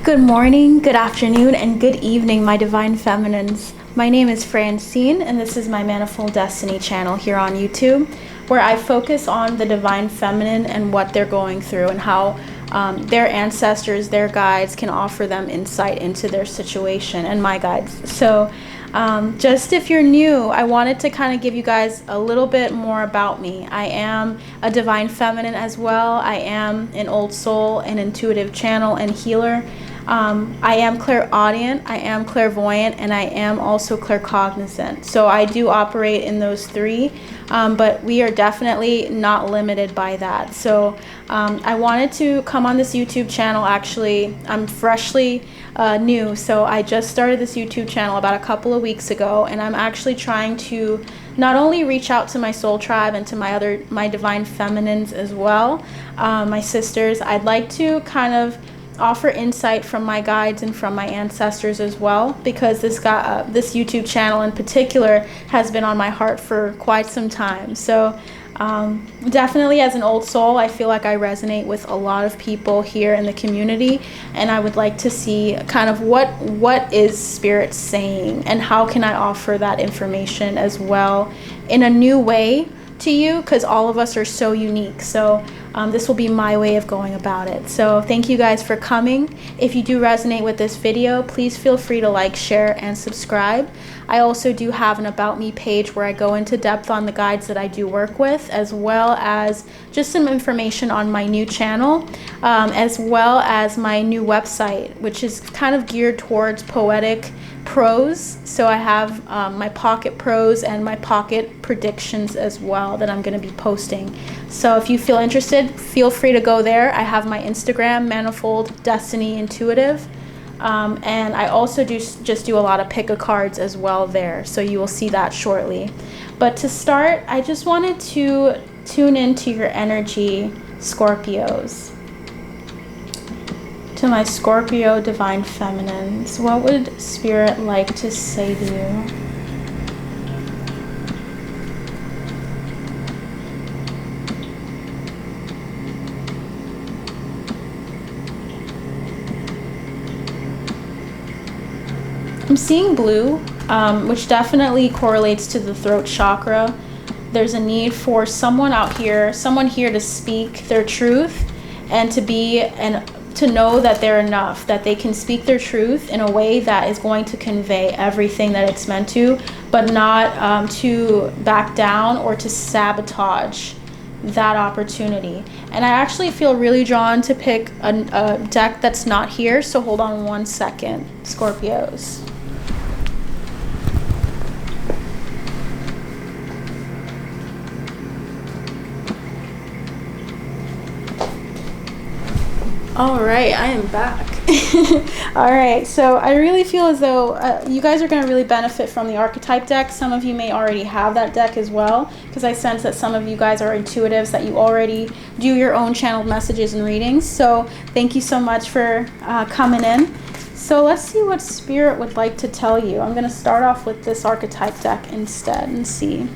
Good morning, good afternoon, and good evening, my divine feminines. My name is Fran, and this is my Manifold Destiny channel here on YouTube, where I focus on the divine feminine and what they're going through and how their ancestors, their guides can offer them insight into their situation, and my guides. So just if you're new, I wanted to kind of give you guys a little bit more about me. I am a divine feminine as well. I am an old soul, an intuitive channel and healer. I am clairaudient, I am clairvoyant, and I am also claircognizant. So I do operate in those three, but we are definitely not limited by that. So I wanted to come on this YouTube channel. Actually, I'm freshly new, so I just started this YouTube channel about a couple of weeks ago, and I'm actually trying to not only reach out to my soul tribe and to my divine feminines as well, my sisters. I'd like to kind of offer insight from my guides and from my ancestors as well, because this YouTube channel in particular has been on my heart for quite some time. So definitely as an old soul, I feel like I resonate with a lot of people here in the community, and I would like to see kind of what is spirit saying and how can I offer that information as well in a new way to you, because all of us are so unique. So this will be my way of going about it. So thank you guys for coming. If you do resonate with this video, please feel free to like, share, and subscribe. I also do have an About Me page where I go into depth on the guides that I do work with, as well as just some information on my new channel, as well as my new website, which is kind of geared towards poetic prose. So I have my pocket prose and my pocket predictions as well that I'm going to be posting. So if you feel interested, feel free to go there. I have my Instagram, Manifold Destiny Intuitive, and I also just do a lot of pick a cards as well there, so you will see that shortly. But to start, I just wanted to tune into your energy, Scorpios. To my Scorpio divine feminines, what would spirit like to say to you? I'm seeing blue, which definitely correlates to the throat chakra. There's a need for someone here to speak their truth and to know that they're enough, that they can speak their truth in a way that is going to convey everything that it's meant to, but not to back down or to sabotage that opportunity. And I actually feel really drawn to pick a deck that's not here, so hold on one second, Scorpios. All right, I am back. All right, so I really feel as though you guys are going to really benefit from the archetype deck. Some of you may already have that deck as well, because I sense that some of you guys are intuitives, that you already do your own channeled messages and readings. So thank you so much for coming in. So let's see what spirit would like to tell you. I'm going to start off with this archetype deck instead and see.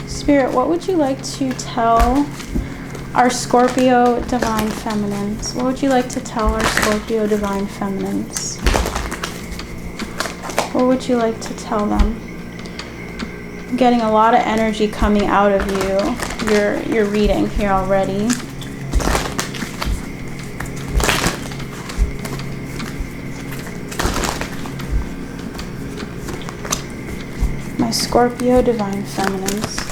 Spirit, what would you like to tell our Scorpio divine feminines? What would you like to tell our Scorpio divine feminines? What would you like to tell them? I'm getting a lot of energy coming out of you. Your reading here already. My Scorpio divine feminines.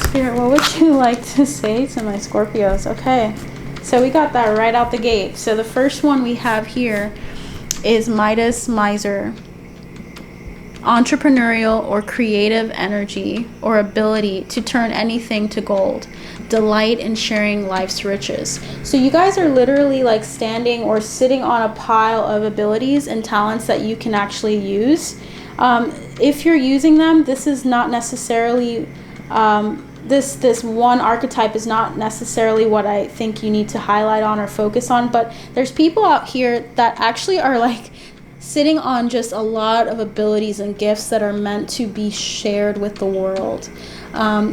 Spirit, what would you like to say to my Scorpios? Okay, so we got that right out the gate. So the first one we have here is Midas Miser. Entrepreneurial or creative energy or ability to turn anything to gold. Delight in sharing life's riches. So you guys are literally like standing or sitting on a pile of abilities and talents that you can actually use. If you're using them, this is not necessarily this one archetype is not necessarily what I think you need to highlight on or focus on, but there's people out here that actually are like sitting on just a lot of abilities and gifts that are meant to be shared with the world.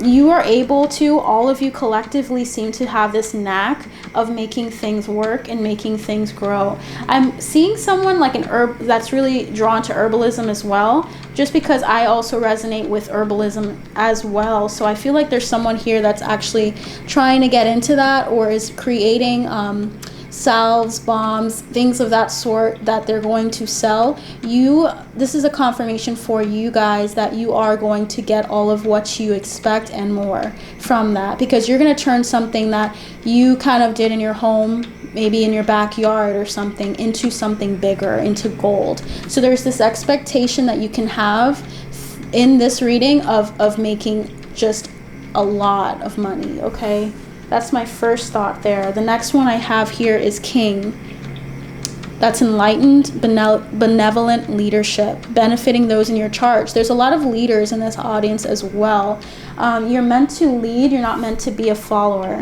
You are able to, all of you collectively seem to have this knack of making things work and making things grow. I'm seeing someone like an herb that's really drawn to herbalism as well, just because I also resonate with herbalism as well. So I feel like there's someone here that's actually trying to get into that, or is creating salves, bombs, things of that sort that they're going to sell. This is a confirmation for you guys that you are going to get all of what you expect and more from that, because you're going to turn something that you kind of did in your home, maybe in your backyard or something, into something bigger, into gold. So there's this expectation that you can have in this reading of making just a lot of money, okay? That's my first thought there. The next one I have here is King. That's enlightened, benevolent leadership, benefiting those in your charge. There's a lot of leaders in this audience as well. You're meant to lead. You're not meant to be a follower.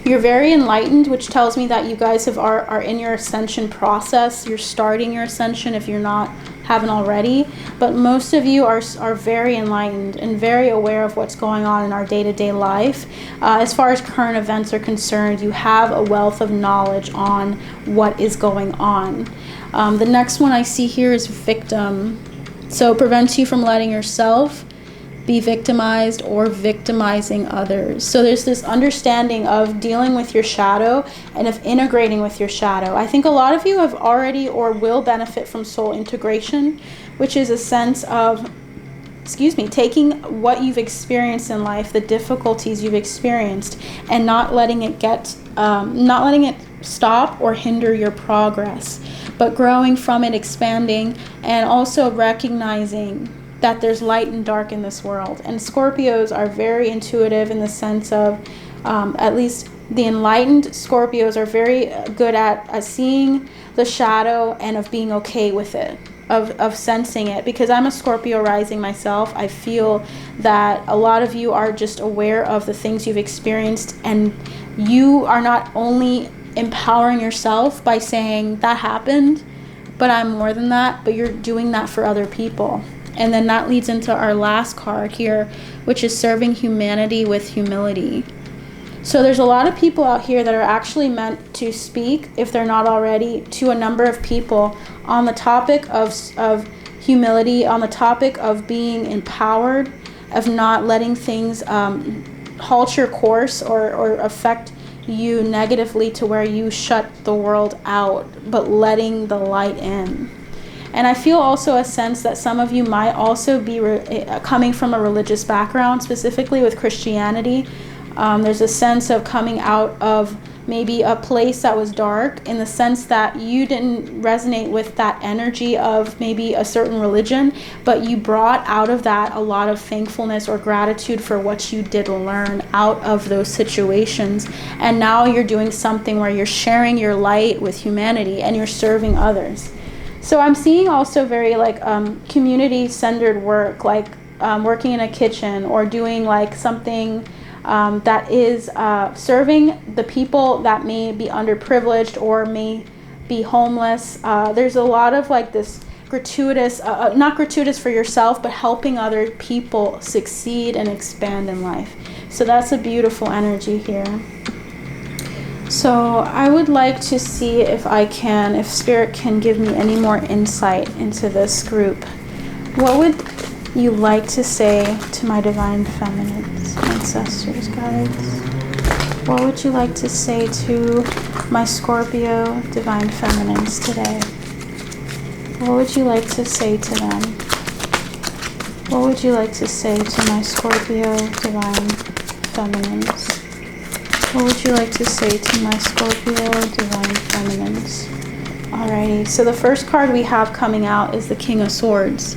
You're very enlightened, which tells me that you guys are in your ascension process. You're starting your ascension if you're not haven't already, but most of you are very enlightened and very aware of what's going on in our day-to-day life. As far as current events are concerned, you have a wealth of knowledge on what is going on. The next one I see here is victim. So prevents you from letting yourself be victimized or victimizing others. So there's this understanding of dealing with your shadow and of integrating with your shadow. I think a lot of you have already or will benefit from soul integration, which is a sense of, taking what you've experienced in life, the difficulties you've experienced, and not letting it stop or hinder your progress, but growing from it, expanding, and also recognizing that there's light and dark in this world. And Scorpios are very intuitive in the sense of, at least the enlightened Scorpios are very good at seeing the shadow and of being okay with it, of sensing it. Because I'm a Scorpio rising myself, I feel that a lot of you are just aware of the things you've experienced, and you are not only empowering yourself by saying that happened, but I'm more than that, but you're doing that for other people. And then that leads into our last card here, which is serving humanity with humility. So there's a lot of people out here that are actually meant to speak, if they're not already, to a number of people on the topic of humility, on the topic of being empowered, of not letting things halt your course or affect you negatively to where you shut the world out, but letting the light in. And I feel also a sense that some of you might also be coming from a religious background, specifically with Christianity. There's a sense of coming out of maybe a place that was dark, in the sense that you didn't resonate with that energy of maybe a certain religion, but you brought out of that a lot of thankfulness or gratitude for what you did learn out of those situations. And now you're doing something where you're sharing your light with humanity and you're serving others. So I'm seeing also very like community-centered work, like working in a kitchen or doing like something that is serving the people that may be underprivileged or may be homeless. There's a lot of like this gratuitous, not gratuitous for yourself, but helping other people succeed and expand in life. So that's a beautiful energy here. So I would like to see if Spirit can give me any more insight into this group. What would you like to say to my divine feminines, ancestors, guides? What would you like to say to my Scorpio divine feminines today? What would you like to say to them? What would you like to say to my Scorpio divine feminines? What would you like to say to my Scorpio divine feminines? Alrighty, so the first card we have coming out is the King of Swords.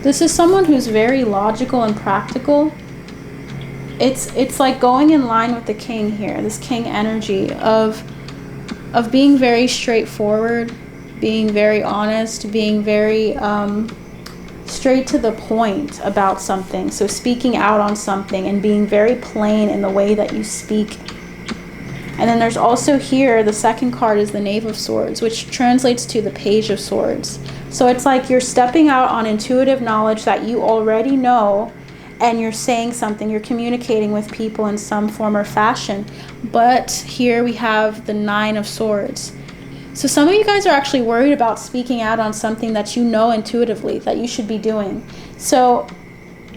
This is someone who's very logical and practical. It's like going in line with the king here, this king energy of being very straightforward, being very honest, being very straight to the point about something. So speaking out on something and being very plain in the way that you speak. And then there's also here, the second card is the Knave of Swords, which translates to the Page of Swords. So it's like you're stepping out on intuitive knowledge that you already know, and you're saying something, you're communicating with people in some form or fashion. But here we have the Nine of Swords. So some of you guys are actually worried about speaking out on something that you know intuitively that you should be doing. So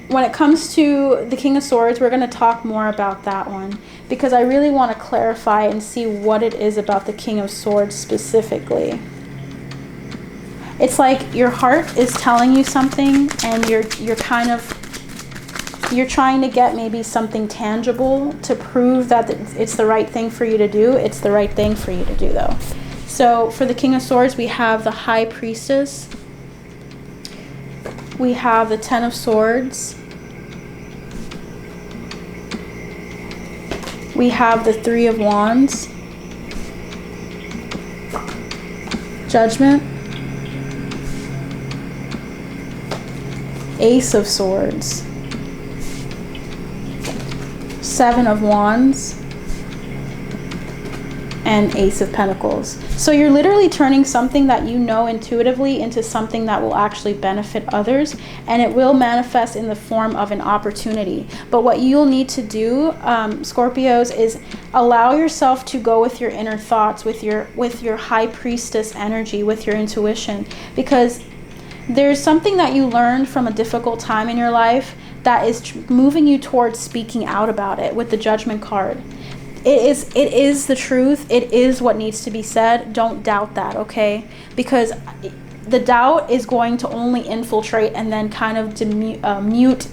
when it comes to the King of Swords, we're going to talk more about that one, because I really want to clarify and see what it is about the King of Swords specifically. It's like your heart is telling you something, and you're trying to get maybe something tangible to prove that it's the right thing for you to do. It's the right thing for you to do, though. So for the King of Swords, we have the High Priestess. We have the Ten of Swords. We have the Three of Wands. Judgment. Ace of Swords. Seven of Wands. And Ace of Pentacles. So you're literally turning something that you know intuitively into something that will actually benefit others, and it will manifest in the form of an opportunity. But what you'll need to do, Scorpios, is allow yourself to go with your inner thoughts, with your High Priestess energy, with your intuition, because there's something that you learned from a difficult time in your life that is moving you towards speaking out about it with the Judgment card. It is the truth. It is what needs to be said. Don't doubt that, okay? Because the doubt is going to only infiltrate and then kind of mute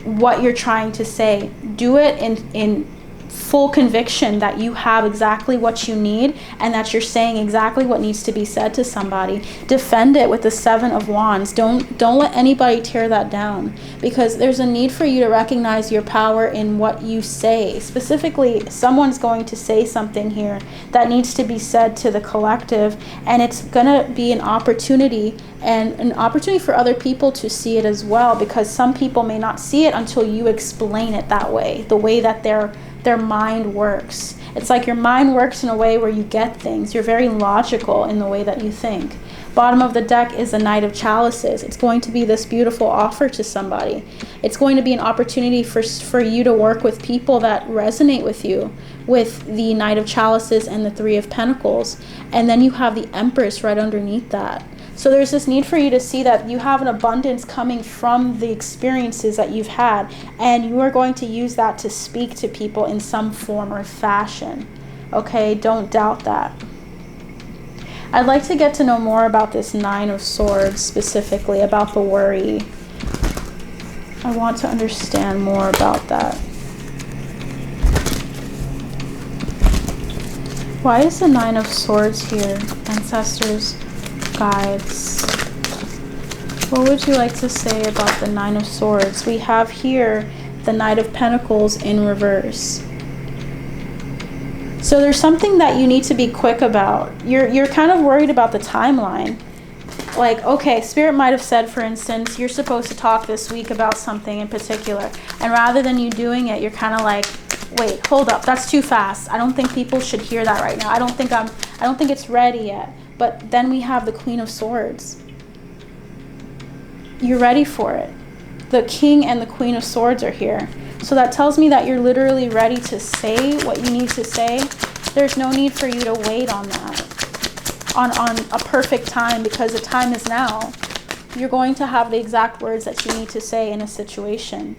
what you're trying to say. Do it in full conviction that you have exactly what you need, and that you're saying exactly what needs to be said to somebody. Defend it with the Seven of Wands. Don't let anybody tear that down, because there's a need for you to recognize your power in what you say. Specifically, someone's going to say something here that needs to be said to the collective, and it's gonna be an opportunity, and an opportunity for other people to see it as well, because some people may not see it until you explain it that way, the way that their mind works. It's like your mind works in a way where you get things. You're very logical in the way that you think. Bottom of the deck is the Knight of Chalices. It's going to be this beautiful offer to somebody. It's going to be an opportunity for you to work with people that resonate with you, with the Knight of Chalices and the Three of Pentacles. And then you have the Empress right underneath that. So there's this need for you to see that you have an abundance coming from the experiences that you've had, and you are going to use that to speak to people in some form or fashion. Okay, don't doubt that. I'd like to get to know more about this Nine of Swords, specifically about the worry. I want to understand more about that. Why is the Nine of Swords here, ancestors? Guides, what would you like to say about the Nine of Swords? We have here the Knight of Pentacles in reverse. So there's something that you need to be quick about. You're kind of worried about the timeline. Like, okay, Spirit might have said, for instance, you're supposed to talk this week about something in particular, and rather than you doing it, you're kind of like, wait, hold up, that's too fast. I don't think people should hear that right now. I don't think it's ready yet. But then we have the Queen of Swords. You're ready for it. The King and the Queen of Swords are here. So that tells me that you're literally ready to say what you need to say. There's no need for you to wait on that, on a perfect time, because the time is now. You're going to have the exact words that you need to say in a situation.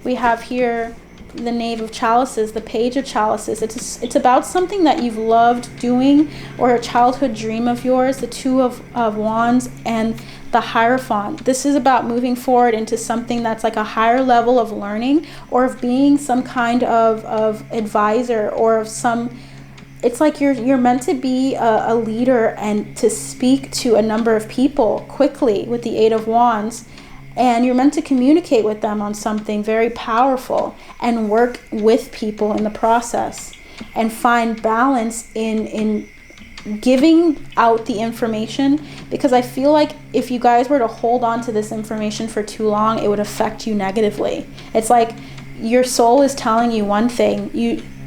We have here the Knave of Chalices, the Page of Chalices. It's about something that you've loved doing, or a childhood dream of yours. The Two of Wands and the Hierophant. This is about moving forward into something that's like a higher level of learning, or of being some kind of advisor, or of some, it's like you're meant to be a leader and to speak to a number of people quickly with the Eight of Wands. And you're meant to communicate with them on something very powerful and work with people in the process, and find balance in giving out the information, because I feel like if you guys were to hold on to this information for too long, it would affect you negatively. It's like your soul is telling you one thing,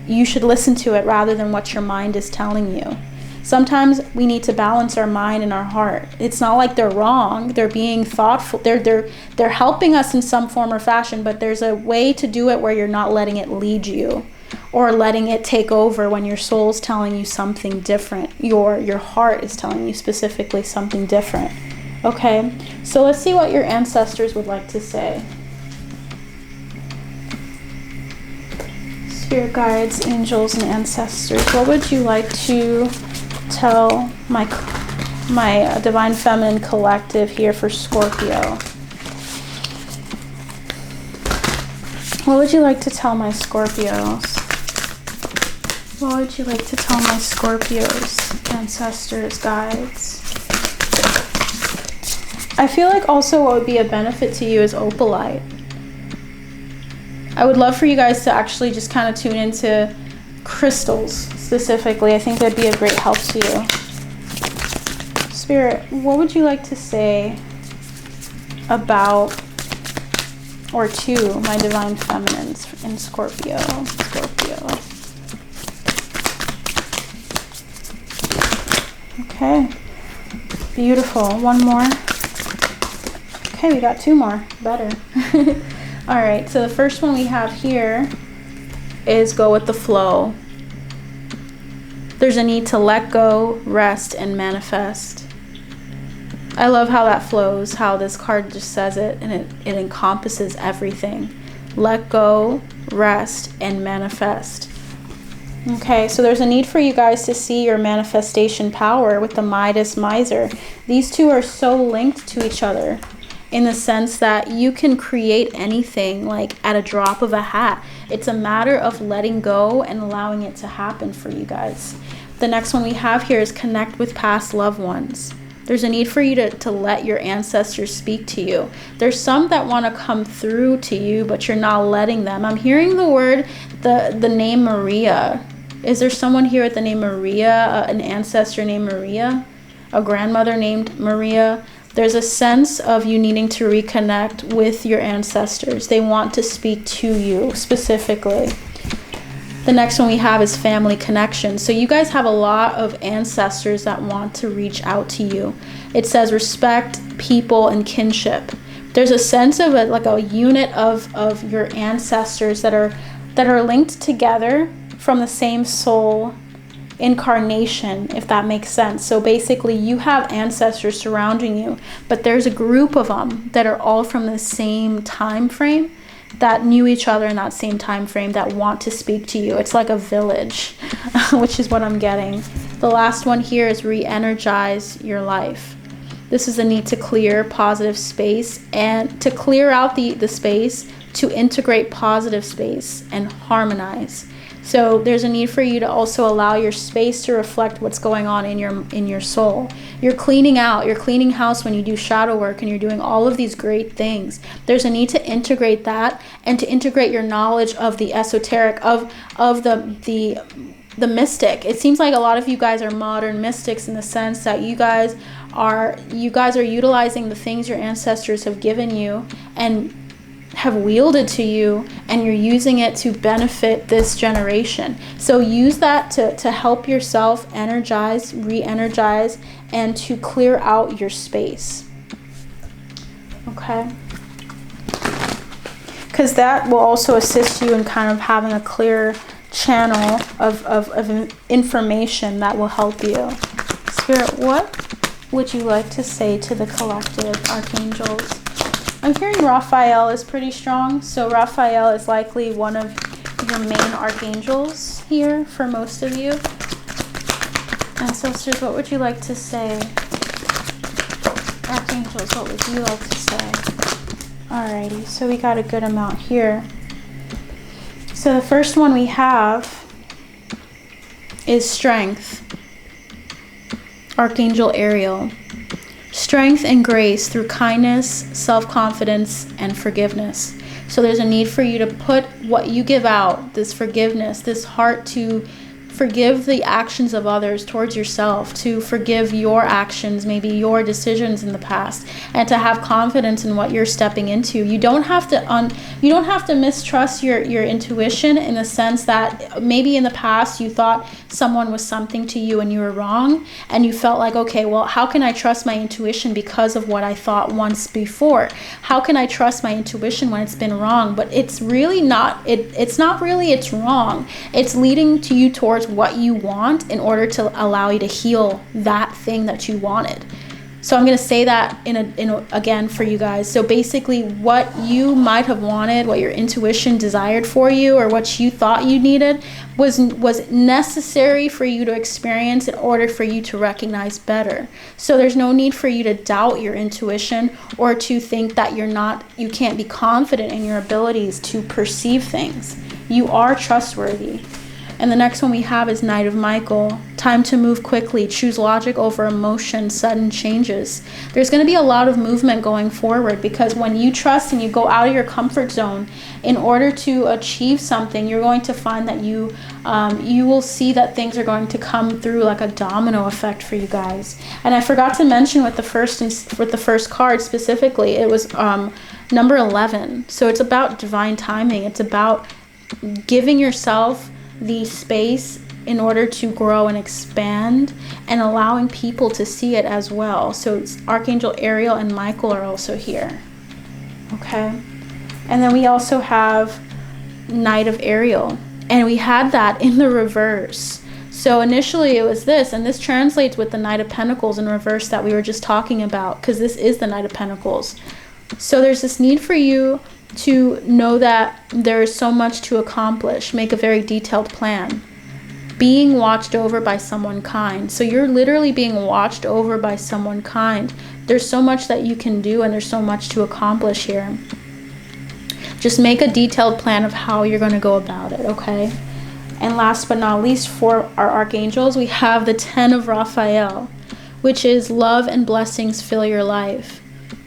you should listen to it rather than what your mind is telling you. Sometimes we need to balance our mind and our heart. It's not like they're wrong. They're being thoughtful. They're helping us in some form or fashion, but there's a way to do it where you're not letting it lead you or letting it take over when your soul's telling you something different. Your heart is telling you specifically something different. Okay, so let's see what your ancestors would like to say. Spirit guides, angels, and ancestors, what would you like to tell my Divine Feminine collective here for Scorpio? What would you like to tell my Scorpios? What would you like to tell my Scorpios, ancestors, guides? I feel like also what would be a benefit to you is opalite. I would love for you guys to actually just kind of tune into crystals specifically. I think that'd be a great help to you. Spirit, what would you like to say about or to my Divine Feminines in Scorpio? Okay, beautiful. One more. Okay, we got two more. Better. All right, so the first one we have here is go with the flow. There's a need to let go, rest, and manifest. I love how that flows, how this card just says it, and it encompasses everything. Let go, rest, and manifest. Okay, so there's a need for you guys to see your manifestation power with the Midas Miser. These two are so linked to each other in the sense that you can create anything like at a drop of a hat. It's a matter of letting go and allowing it to happen for you guys. The next one we have here is connect with past loved ones. There's a need for you to let your ancestors speak to you. There's some that want to come through to you, but you're not letting them. I'm hearing the word, the name Maria. Is there someone here with the name Maria, an ancestor named Maria, a grandmother named Maria? There's a sense of you needing to reconnect with your ancestors. They want to speak to you specifically. The next one we have is family connection. So you guys have a lot of ancestors that want to reach out to you. It says respect, people, and kinship. There's a sense of a unit of your ancestors that are linked together from the same soul incarnation, if that makes sense. So basically you have ancestors surrounding you, but there's a group of them that are all from the same time frame, that knew each other in that same time frame, that want to speak to you. It's like a village, which is what I'm getting. The last one here is re-energize your life. This is a need to clear positive space and to clear out the space to integrate positive space and harmonize. So there's a need for you to also allow your space to reflect what's going on in your soul. You're cleaning out, you're cleaning house when you do shadow work and you're doing all of these great things. There's a need to integrate that and to integrate your knowledge of the esoteric, of the mystic. It seems like a lot of you guys are modern mystics in the sense that you guys are utilizing the things your ancestors have given you and have wielded to you, and you're using it to benefit this generation. So use that to help yourself energize, re-energize, and to clear out your space. Okay? Because that will also assist you in kind of having a clear channel of information that will help you. Spirit, what would you like to say to the collective archangels? I'm hearing Raphael is pretty strong, so Raphael is likely one of your main archangels here for most of you. Ancestors, what would you like to say? Archangels, what would you like to say? Alrighty, so we got a good amount here. So the first one we have is strength. Archangel Ariel. Strength and grace through kindness, self-confidence, and forgiveness. So there's a need for you to put what you give out, this forgiveness, this heart to forgive the actions of others towards yourself, to forgive your actions, maybe your decisions in the past, and to have confidence in what you're stepping into. You don't have to mistrust your intuition, in the sense that maybe in the past you thought someone was something to you and you were wrong, and you felt like, okay, well, how can I trust my intuition because of what I thought once before? How can I trust my intuition when it's been wrong? But it's really not. It's not really it's wrong. It's leading to you towards what you want in order to allow you to heal that thing that you wanted. So I'm going to say that again for you guys. So basically, what you might have wanted, what your intuition desired for you, or what you thought you needed was necessary for you to experience in order for you to recognize better. So there's no need for you to doubt your intuition, or to think that you can't be confident in your abilities to perceive things. You are trustworthy. And the next one we have is Knight of Michael. Time to move quickly. Choose logic over emotion. Sudden changes. There's going to be a lot of movement going forward, because when you trust and you go out of your comfort zone in order to achieve something, you're going to find that you will see that things are going to come through like a domino effect for you guys. And I forgot to mention with the first card specifically, it was number 11. So it's about divine timing. It's about giving yourself the space in order to grow and expand, and allowing people to see it as well. So it's Archangel Ariel and Michael are also here. Okay. And then we also have Knight of Ariel, and we had that in the reverse. So initially it was this, and this translates with the Knight of Pentacles in reverse that we were just talking about, because this is the Knight of Pentacles. So there's this need for you to know that there is so much to accomplish. Make a very detailed plan. Being watched over by someone kind. So you're literally being watched over by someone kind. There's so much that you can do, and there's so much to accomplish here. Just make a detailed plan of how you're going to go about it, okay? And last but not least, for our archangels, we have the 10 of Raphael, which is love and blessings fill your life.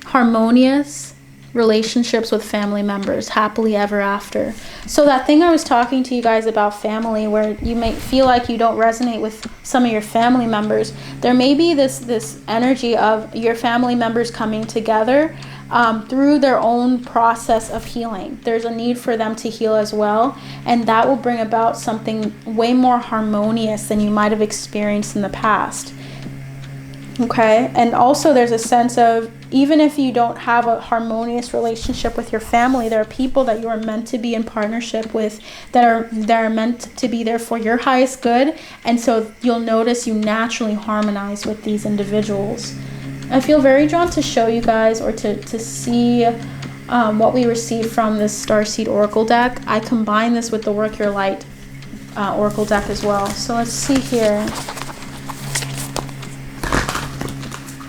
Harmonious relationships with family members, happily ever after. So that thing I was talking to you guys about family, where you may feel like you don't resonate with some of your family members, there may be this energy of your family members coming together through their own process of healing. There's a need for them to heal as well, and that will bring about something way more harmonious than you might have experienced in the past. Okay, and also there's a sense of, even if you don't have a harmonious relationship with your family, there are people that you are meant to be in partnership with that are meant to be there for your highest good, and so you'll notice you naturally harmonize with these individuals. I feel very drawn to show you guys, or to see what we received from this Starseed Oracle deck. I combine this with the Work Your Light Oracle deck as well. So let's see here.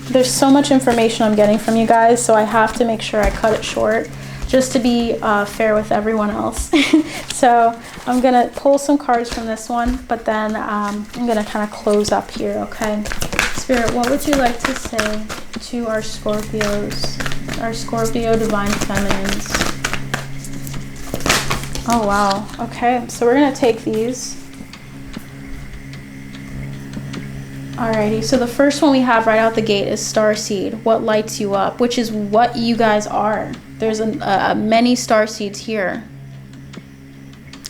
There's so much information I'm getting from you guys, so I have to make sure I cut it short, just to be fair with everyone else. So I'm going to pull some cards from this one, but then I'm going to kind of close up here, okay? Spirit, what would you like to say to our Scorpios, our Scorpio Divine Feminines? Oh, wow. Okay, so we're going to take these. Alrighty, so the first one we have right out the gate is Starseed, what lights you up, which is what you guys are. There's many Starseeds here.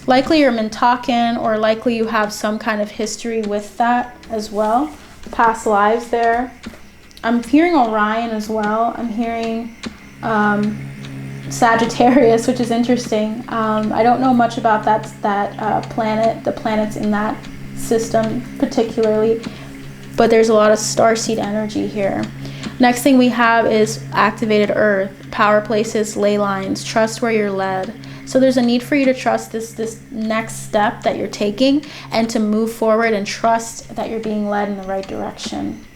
Likely you're Mintakan, or likely you have some kind of history with that as well. Past lives there. I'm hearing Orion as well. I'm hearing Sagittarius, which is interesting. I don't know much about that planet, the planets in that system particularly, but there's a lot of starseed energy here. Next thing we have is activated earth, power places, ley lines, trust where you're led. So there's a need for you to trust this next step that you're taking, and to move forward and trust that you're being led in the right direction.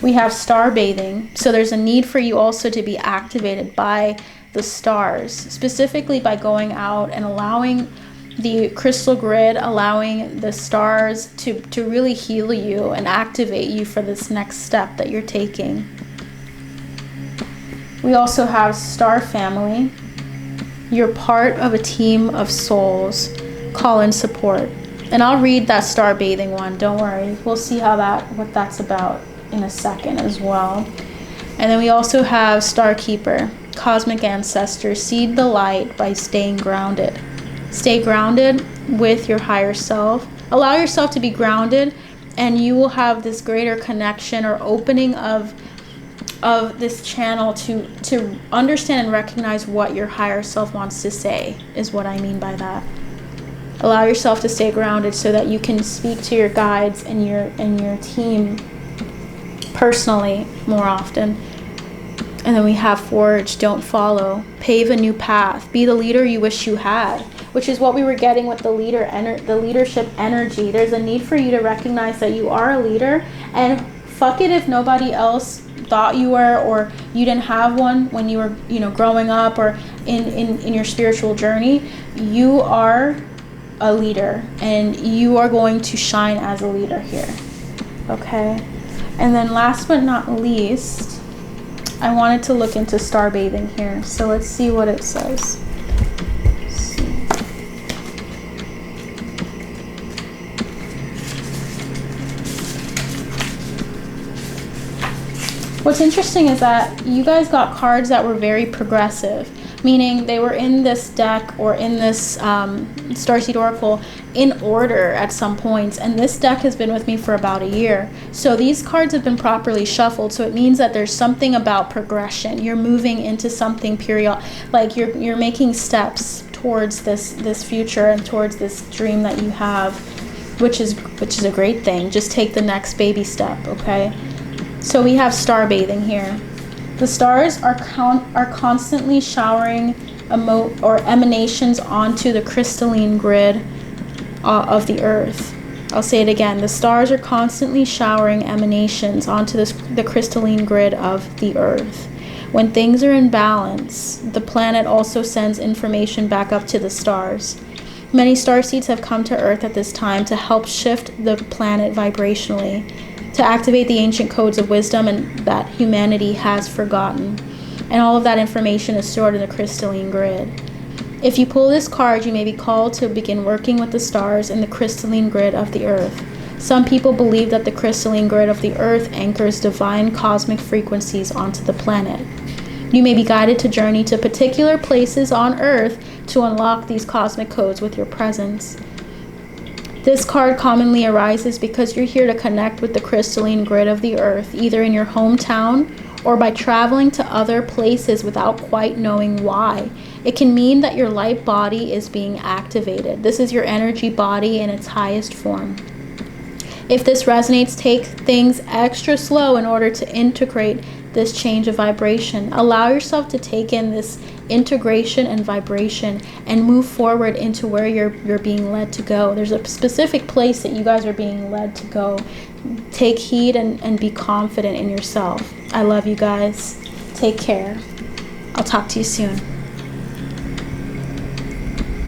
We have star bathing. So there's a need for you also to be activated by the stars, specifically by going out and allowing the crystal grid, allowing the stars to really heal you and activate you for this next step that you're taking. We also have star family. You're part of a team of souls. Call in support. And I'll read that star bathing one, don't worry. We'll see what that's about in a second as well. And then we also have Star Keeper, cosmic ancestor. Seed the light by staying grounded. Stay grounded with your higher self. Allow yourself to be grounded, and you will have this greater connection or opening of this channel to understand and recognize what your higher self wants to say, is what I mean by that. Allow yourself to stay grounded so that you can speak to your guides and your team personally more often. And then we have Forge, don't follow, pave a new path, be the leader you wish you had, which is what we were getting with the leadership energy. There's a need for you to recognize that you are a leader, and fuck it if nobody else thought you were, or you didn't have one when you were, growing up or in your spiritual journey. You are a leader, and you are going to shine as a leader here. Okay? And then last but not least, I wanted to look into star bathing here. So let's see what it says. What's interesting is that you guys got cards that were very progressive, meaning they were in this deck or in this Starseed Oracle in order at some points, and this deck has been with me for about a year. So these cards have been properly shuffled, so it means that there's something about progression. You're moving into something like you're making steps towards this future and towards this dream that you have, which is a great thing. Just take the next baby step, okay? So we have star bathing here. The stars are constantly showering emanations onto the crystalline grid of the earth. I'll say it again. The stars are constantly showering emanations onto the crystalline grid of the earth. When things are in balance, the planet also sends information back up to the stars. Many starseeds have come to earth at this time to help shift the planet vibrationally, to activate the ancient codes of wisdom and that humanity has forgotten. And all of that information is stored in the crystalline grid. If you pull this card, you may be called to begin working with the stars in the crystalline grid of the earth. Some people believe that the crystalline grid of the earth anchors divine cosmic frequencies onto the planet. You may be guided to journey to particular places on earth to unlock these cosmic codes with your presence. This card commonly arises because you're here to connect with the crystalline grid of the earth, either in your hometown or by traveling to other places without quite knowing why. It can mean that your light body is being activated. This is your energy body in its highest form. If this resonates, take things extra slow in order to integrate this change of vibration. Allow yourself to take in this integration and vibration and move forward into where you're being led to go. There's a specific place that you guys are being led to go. Take heed and be confident in yourself. I love you guys. Take care. I'll talk to you soon.